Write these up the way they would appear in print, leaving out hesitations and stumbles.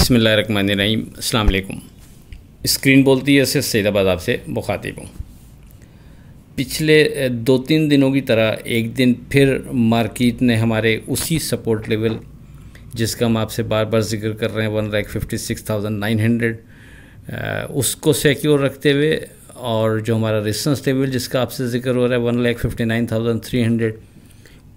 बिस्मिल्लाहिर्रहमानिर्रहीम। अस्सलाम वालेकुम। स्क्रीन बोलती है से सैदाबाद आपसे मुखातिब हूँ। पिछले 2-3 दिनों की तरह एक दिन फिर मार्केट ने हमारे उसी सपोर्ट लेवल जिसका हम आपसे बार बार जिक्र कर रहे हैं 1,56,900 उसको सिक्योर रखते हुए और जो हमारा रेजिस्टेंस लेवल जिसका आपसे जिक्र हो रहा है 1,59,300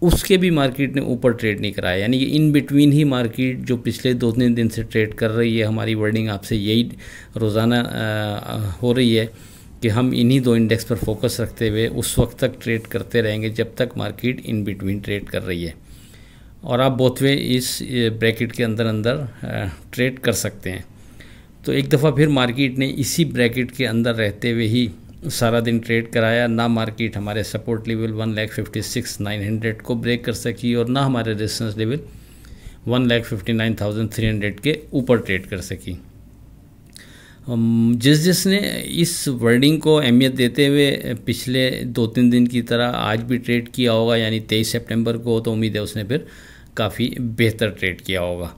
उसके भी मार्केट ने ऊपर ट्रेड नहीं कराया। यानी कि इन बिटवीन ही मार्केट जो पिछले 2-3 दिन से ट्रेड कर रही है, हमारी वर्डिंग आपसे यही रोज़ाना हो रही है कि हम इन्हीं दो इंडेक्स पर फोकस रखते हुए उस वक्त तक ट्रेड करते रहेंगे जब तक मार्केट इन बिटवीन ट्रेड कर रही है। और आप बोथ वे इस ब्रैकेट के अंदर अंदर ट्रेड कर सकते हैं। तो एक दफ़ा फिर मार्केट ने इसी ब्रैकेट के अंदर रहते हुए ही सारा दिन ट्रेड कराया। ना मार्केट हमारे सपोर्ट लेवल 1,56,900 को ब्रेक कर सकी और ना हमारे रेजिस्टेंस लेवल 1,59,300 के ऊपर ट्रेड कर सकी। जिसने इस वर्डिंग को अहमियत देते हुए पिछले 2-3 दिन की तरह आज भी ट्रेड किया होगा, यानी 23 सितंबर को, तो उम्मीद है उसने फिर काफ़ी बेहतर ट्रेड किया होगा।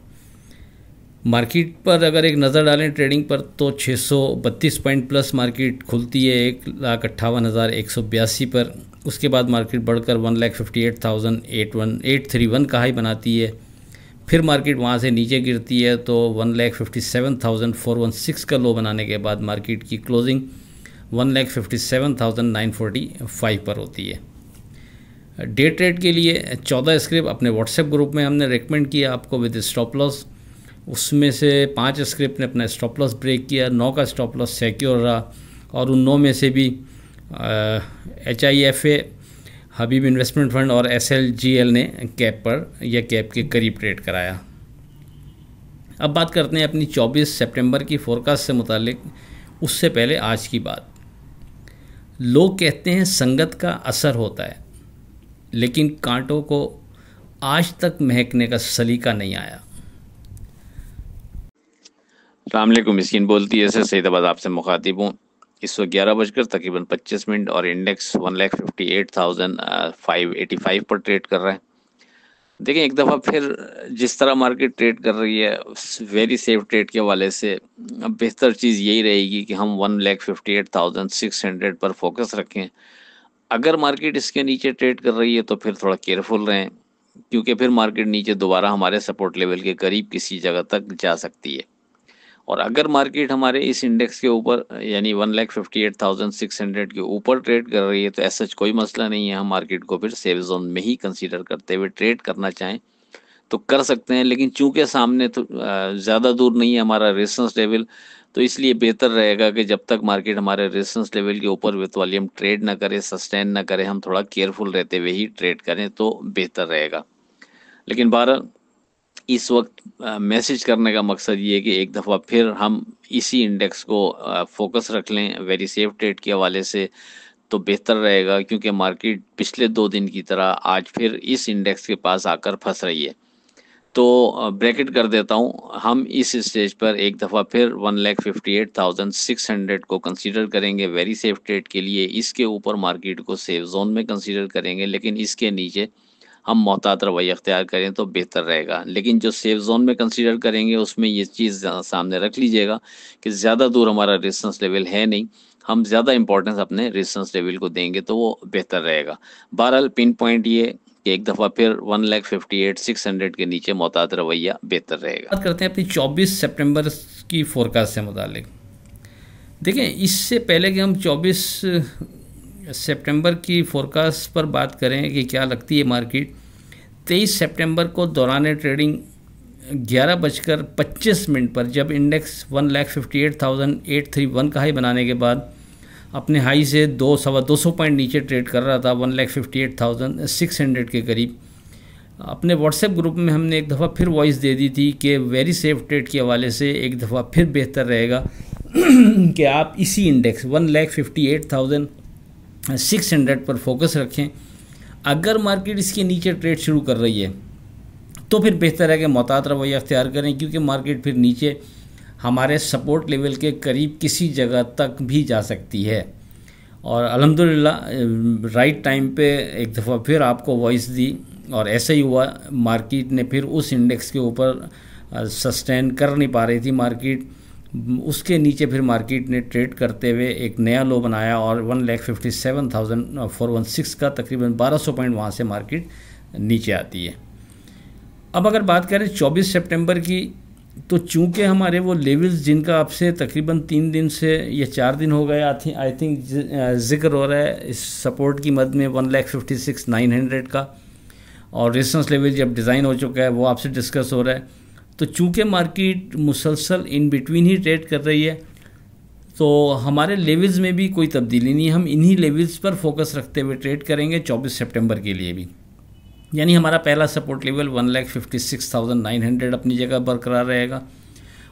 मार्केट पर अगर एक नज़र डालें ट्रेडिंग पर तो 632 पॉइंट प्लस मार्केट खुलती है 1,58,182 पर। उसके बाद मार्केट बढ़कर 1,58,831 का हाई बनाती है। फिर मार्केट वहाँ से नीचे गिरती है तो 1,57,416 का लो बनाने के बाद मार्केट की क्लोजिंग 1,57,945 पर होती है। डे ट्रेड के लिए 14 स्क्रिप्ट अपने व्हाट्सएप ग्रुप में हमने रेकमेंड किया आपको विद स्टॉप लॉस। उसमें से 5 स्क्रिप्ट ने अपना स्टॉप लॉस ब्रेक किया, 9 का स्टॉप लॉस सिक्योर रहा और उन 9 में से भी HIFA, हबीब इन्वेस्टमेंट फंड और SLGL ने कैप पर या कैप के करीब ट्रेड कराया। अब बात करते हैं अपनी 24 सितंबर की फोरकास्ट से मुतालिक। उससे पहले आज की बात। लोग कहते हैं संगत का असर होता है, लेकिन कांटों को आज तक महकने का सलीका नहीं आया। अस्सलाम वालेकुम। मिस्किन बोलती है सैदाबाद आपसे मुखातिब हूँ। इस वक्त 11 बजकर तकरीबन 25 मिनट और इंडेक्स 1,58,585 पर ट्रेड कर रहा है। देखिए एक दफ़ा फिर जिस तरह मार्केट ट्रेड कर रही है वेरी सेफ ट्रेड के हवाले से अब बेहतर चीज़ यही रहेगी कि हम 1,58,600 पर फोकस रखें। अगर मार्केट इसके नीचे ट्रेड कर रही है तो फिर थोड़ा केयरफुल रहें, क्योंकि फिर मार्केट नीचे दोबारा हमारे सपोर्ट लेवल के करीब किसी जगह तक जा सकती है। और अगर मार्केट हमारे इस इंडेक्स के ऊपर यानी 1,58,600 के ऊपर ट्रेड कर रही है तो ऐसा कोई मसला नहीं है। हम मार्केट को फिर सेफ जोन में ही कंसीडर करते हुए ट्रेड करना चाहें तो कर सकते हैं, लेकिन चूंकि सामने तो ज़्यादा दूर नहीं है हमारा रेजिस्टेंस लेवल, तो इसलिए बेहतर रहेगा कि जब तक मार्केट हमारे रेजिस्टेंस लेवल के ऊपर विथ वॉल्यूम ट्रेड ना करे, सस्टेन ना करे, हम थोड़ा केयरफुल रहते हुए ही ट्रेड करें तो बेहतर रहेगा। लेकिन बहरहाल इस वक्त मैसेज करने का मकसद ये है कि एक दफ़ा फिर हम इसी इंडेक्स को फोकस रख लें वेरी सेफ ट्रेड के हवाले से तो बेहतर रहेगा, क्योंकि मार्केट पिछले 2 दिन की तरह आज फिर इस इंडेक्स के पास आकर फंस रही है। तो ब्रैकेट कर देता हूँ, हम इस स्टेज पर एक दफ़ा फिर 1,58,600 को कंसीडर करेंगे वेरी सेफ ट्रेड के लिए। इसके ऊपर मार्केट को सेफ जोन में कंसीडर करेंगे, लेकिन इसके नीचे हम मोहतात रवैया अख्तियार करें तो बेहतर रहेगा। लेकिन जो सेफ जोन में कंसीडर करेंगे उसमें ये चीज़ सामने रख लीजिएगा कि ज़्यादा दूर हमारा रेजिस्टेंस लेवल है नहीं, हम ज़्यादा इंपॉर्टेंस अपने रेजिस्टेंस लेवल को देंगे तो वो बेहतर रहेगा। बहरहाल पिन पॉइंट ये कि एक दफ़ा फिर 1,58,600 के नीचे मोहतात रवैया बेहतर रहेगा। बात करते हैं अपनी 24 सितंबर की फोरकास्ट से मुतालिक। देखें, इससे पहले कि हम 24 सितंबर की फोरकास्ट पर बात करें कि क्या लगती है मार्केट, 23 सितंबर को दौरान ट्रेडिंग 11:25 पर जब इंडेक्स 1,58,831 का हाई बनाने के बाद अपने हाई से 200 पॉइंट नीचे ट्रेड कर रहा था 1,58,600 के करीब, अपने व्हाट्सएप ग्रुप में हमने एक दफ़ा फिर वॉइस दे दी थी कि वेरी सेफ ट्रेड के हवाले से एक दफ़ा फिर बेहतर रहेगा कि आप इसी इंडेक्स 1,58,600 पर फोकस रखें। अगर मार्केट इसके नीचे ट्रेड शुरू कर रही है तो फिर बेहतर है कि मोहतात रवैया अख्तियार करें, क्योंकि मार्केट फिर नीचे हमारे सपोर्ट लेवल के करीब किसी जगह तक भी जा सकती है। और अल्हम्दुलिल्लाह राइट टाइम पे एक दफ़ा फिर आपको वॉइस दी और ऐसा ही हुआ। मार्केट ने फिर उस इंडेक्स के ऊपर सस्टेन कर नहीं पा रही थी मार्केट, उसके नीचे फिर मार्केट ने ट्रेड करते हुए एक नया लो बनाया और 1,57,416 का तकरीबन 1200 पॉइंट वहाँ से मार्केट नीचे आती है। अब अगर बात करें 24 सितंबर की, तो चूंकि हमारे वो लेवल्स जिनका आपसे तकरीबन 3 दिन से या 4 दिन हो गए आई थिंक जिक्र हो रहा है इस सपोर्ट की मद में 1,56,900 का, और रेजिस्टेंस लेवल जब डिज़ाइन हो चुका है वो आपसे डिस्कस हो रहा है। तो चूंकि मार्केट मुसलसल इन बिटवीन ही ट्रेड कर रही है, तो हमारे लेवल्स में भी कोई तब्दीली नहीं है। हम इन्हीं लेवल्स पर फोकस रखते हुए ट्रेड करेंगे 24 सितंबर के लिए भी। यानी हमारा पहला सपोर्ट लेवल 1,56,900 अपनी जगह बरकरार रहेगा,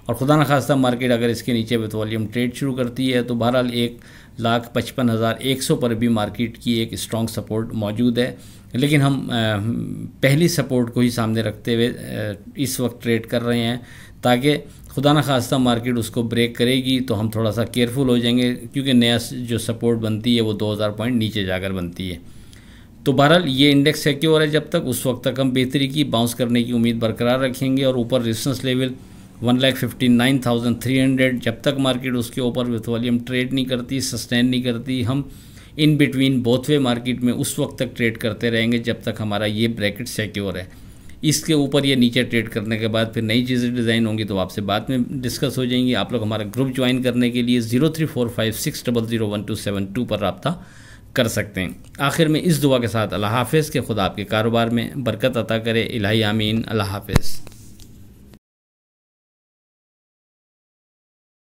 और खुदा न खास्ता मार्केट अगर इसके नीचे विथ वॉल्यूम ट्रेड शुरू करती है तो बहरहाल 1,55,100 पर भी मार्केट की एक स्ट्रॉन्ग सपोर्ट मौजूद है। लेकिन हम पहली सपोर्ट को ही सामने रखते हुए इस वक्त ट्रेड कर रहे हैं, ताकि खुदा न खास्ता मार्केट उसको ब्रेक करेगी तो हम थोड़ा सा केयरफुल हो जाएंगे, क्योंकि नया जो सपोर्ट बनती है वो 2,000 पॉइंट नीचे जाकर बनती है। तो बहरहाल ये इंडेक्स सिक्योर है जब तक, उस वक्त तक हम बेहतरी की बाउंस करने की उम्मीद बरकरार रखेंगे। और ऊपर रेजिस्टेंस लेवल 1,59,300 जब तक मार्केट उसके ऊपर विथ वॉल्यूम ट्रेड नहीं करती, सस्टेन नहीं करती, हम in between both way market में उस वक्त तक ट्रेड करते रहेंगे जब तक हमारा ये ब्रैकेट सिक्योर है। इसके ऊपर या नीचे ट्रेड करने के बाद फिर नई चीज़ें डिज़ाइन होंगी तो आपसे बाद में डिस्कस हो जाएंगी। आप लोग हमारा ग्रुप ज्वाइन करने के लिए 0345600127 पर रब्ता कर सकते हैं। आखिर में इस दुआ के साथ अल्लाह हाफ़िज़ के खुदा आपके कारोबार में बरकत अता करे, इलाही आमीन। अल्लाह हाफ़िज़।